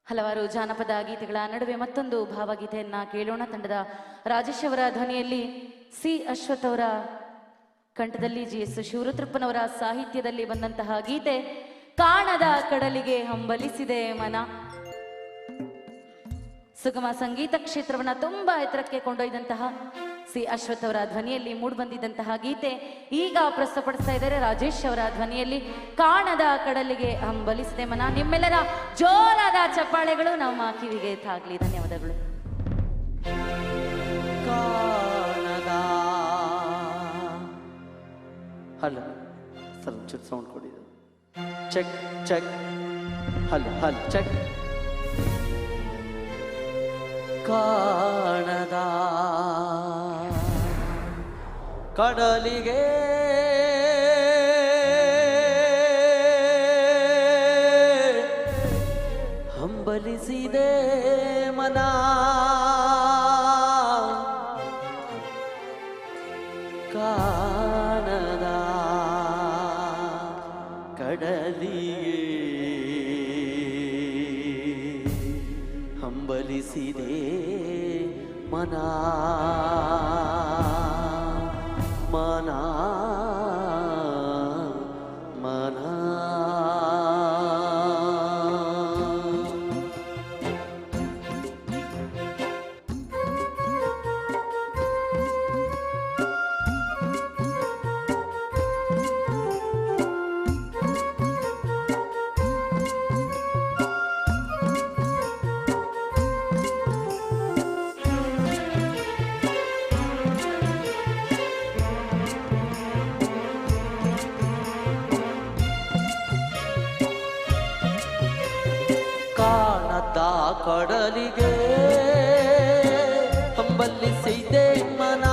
ಹಲವಾರು ಜಾನಪದ ಗೀತೆಗಳ ನಡುವೆ ಮತ್ತೊಂದು ಭಾವಗೀತೆಯನ್ನ ಕೇಳೋಣ. ತಂಡದ ರಾಜೇಶ್ ಅವರ ಧ್ವನಿಯಲ್ಲಿ, ಸಿ ಅಶ್ವಥ್ ಅವರ ಕಂಠದಲ್ಲಿ, GS ಶಿವರುದ್ರಪ್ಪನವರ ಸಾಹಿತ್ಯದಲ್ಲಿ ಬಂದಂತಹ ಗೀತೆ ಕಾಣದ ಕಡಲಿಗೆ ಹಂಬಲಿಸಿದೆ ಮನ. ಸುಗಮ ಸಂಗೀತ ಕ್ಷೇತ್ರವನ್ನ ತುಂಬಾ ಎತ್ತರಕ್ಕೆ ಕೊಂಡೊಯ್ದಂತಹ ಸಿ ಅಶ್ವಥ್ ಅವರ ಧ್ವನಿಯಲ್ಲಿ ಮೂಡಿಬಂದಿದ್ದಂತಹ ಗೀತೆ ಈಗ ಪ್ರಸ್ತುತಪಡಿಸ್ತಾ ಇದ್ದಾರೆ ರಾಜೇಶ್ ಅವರ ಧ್ವನಿಯಲ್ಲಿ, ಕಾಣದ ಕಡಲಿಗೆ ಹಂಬಲಿಸಿದೆ ಮನ. ನಿಮ್ಮೆಲ್ಲರ ಜೋರಾದ ಚಪ್ಪಾಳೆಗಳು ನಮ್ಮ ಕಿವಿಗೆ ತಾಗ್ಲಿ. ಧನ್ಯವಾದಗಳು. ಕಾಣದ ಹಲೋ ಸರ್, ಒಂಚೂರು ಸೌಂಡ್ ಕೊಡಿದ್ದು. Check check. Hello hello check. ಕಾಣದ ಕಡಲಿಗೆ ಹಂಬಲಿಸಿದೆ ಮನ. ಕಾಣದ ಕಡಲಿಗೆ ಹಂಬಲಿಸಿದೆ ಮನ ಮನ ಮನ. ಕಾಣದ ಕಡಲಿಗೆ ಹಂಬಲಿಸಿದೆ ಮನ.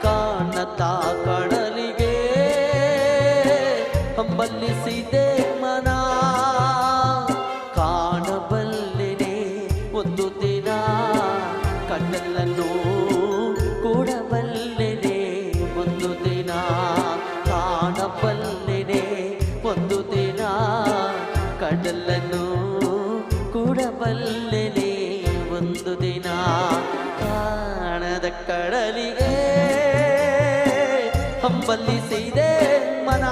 ಕಾಣದ ಕಡಲಿಗೆ ಹಂಬಲಿಸಿದೆ ಮನ. ಕಾಣಬಲ್ಲೆನೆ ಒಂದು ದಿನ ಕಡಲನ್ನು ಕೂಡಬಲ್ಲೆನೆ ಒಂದು ದಿನ. ಕಾಣಬಲ್ಲೆನೆ ಒಂದು ದಿನ ಕಡಲನ್ನು ಕೂಡಬಲ್ಲೆನೆ ಒಂದು ದಿನ. ಕಾಣದ ಕಡಲಿಗೆ ಹಂಬಲಿಸಿದೆ ಮನ.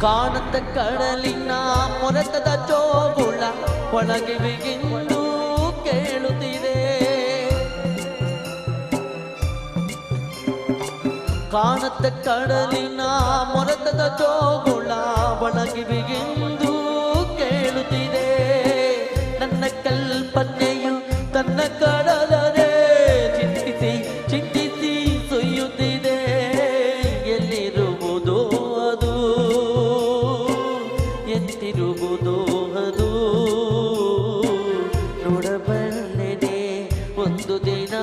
ಕಾಣದ ಕಡಲಿನ ಮೊರತದ ಜೋಗುಳ ಒಳಗೆ ಬಿಗಿಂದು ಕೇಳುತ್ತಿದೆ. ಕಾಣದ ಕಡಲಿನ ಮೊರತದ ಜೋಗುಳ ಒಳಗೆ ಬಿಗಿಂದು ಕೇಳುತ್ತಿದೆ. ನನ್ನ ಕಲ್ಪನೆಯು ತನ್ನ ಕಡಲನೆ ಚಿಂತಿಸಿ ಚಿಂತಿಸಿ ಸುಯ್ಯುತ್ತಿದೆ. ಎಲ್ಲಿರುವುದು ಅದು, ಎಂತಿರುವುದು ಅದು, ನೋಡಬಲ್ಲೆನೆ ಒಂದು ದಿನ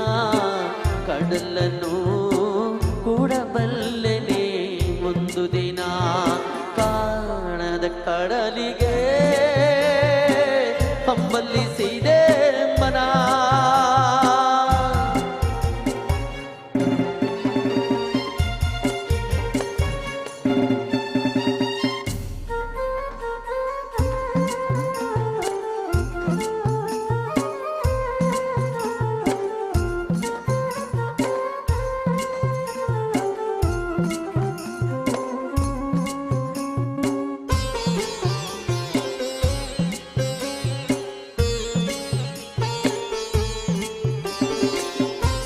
ಕಡಲನ್ನು ಕೂಡಬಲ್ಲೆನೆ ಒಂದು ದಿನ. ಕಾಣದ ಕಡಲಿಗೆ ಹಂಬಲಿಸಿದೆ ಮನ.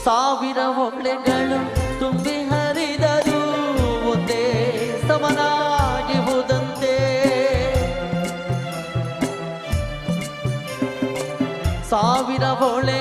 ಸಾವಿರ ಹೊಳೆಗಳು ತುಂಬಿ ಹರಿದರು ಒಂದೇ ಸಮನಾಗಿ ಹೋದಂತೆ. ಸಾವಿರ ಹೊಳೆ